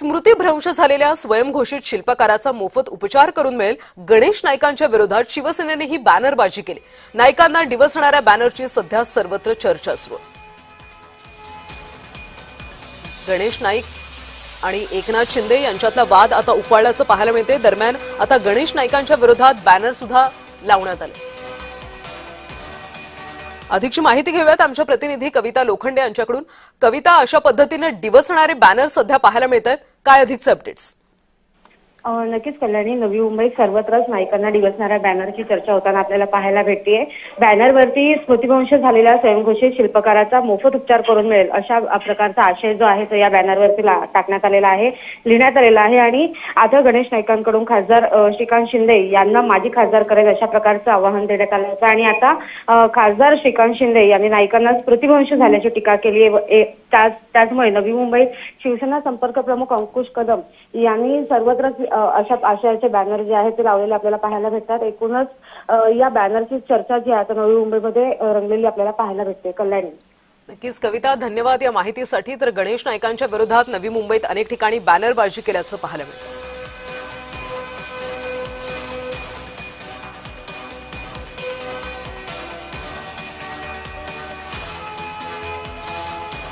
स्मृतीभ्रंश झालेल्या स्वयंघोषित शिल्पकाराचा मोफत उपचार करून मिळेल. गणेश नाईकांच्या विरोधात शिवसेनेने ही बॅनरबाजी केली. नाईकांना डिवचणाऱ्या बॅनरची सध्या सर्वत्र चर्चा सुरू आहे. गणेश नाईक आणि एकनाथ शिंदे यांच्यातला वाद आता उफाळल्याचं पाहायला मिळते. दरम्यान आता गणेश नाईकांच्या विरोधात बॅनर सुद्धा लावण्यात आले. अधिकची माहिती घेऊयात आमच्या प्रतिनिधी कविता लोखंडे यांच्याकडून. कविता, अशा पद्धतीने डिवचणारे बॅनर सध्या पाहायला मिळत आहेत, काय अधिकचे अपडेट्स? नक्कीच कल्याणी, नवी मुंबईत सर्वत्रच नाईकांना डिवचणाऱ्या बॅनरची चर्चा होताना आपल्याला पाहायला भेटतेय. बॅनरवरती स्मृतिभ्रंश झालेल्या स्वयंघोषित शिल्पकाराचा मोफत उपचार करून मिळेल अशा प्रकारचा आशय जो आहे तो या बॅनरवरती टाकण्यात आलेला आहे, लिहिण्यात आलेला आहे. आणि आता गणेश नाईकांकडून खासदार श्रीकांत शिंदे यांना माजी खासदार करेल अशा प्रकारचं आवाहन देण्यात आलं होतं. आणि आता खासदार श्रीकांत शिंदे यांनी नाईकांना स्मृतिभ्रंश झाल्याची टीका केली आहे. त्याचमुळे नवी मुंबईत शिवसेना संपर्क प्रमुख अंकुश कदम यांनी सर्वत्र अशा आशयाचे बॅनर जे आहेत ते लावलेले आपल्याला पाहायला भेटतात. एकूणच या बॅनरची चर्चा जी आहे नवी मुंबईमध्ये रंगलेली आपल्याला पाहायला भेटते. कल्याणी, नक्कीच कविता, धन्यवाद या माहितीसाठी. तर गणेश नाईकांच्या विरोधात नवी मुंबईत अनेक ठिकाणी बॅनरबाजी केल्याचं पाहायला मिळतं.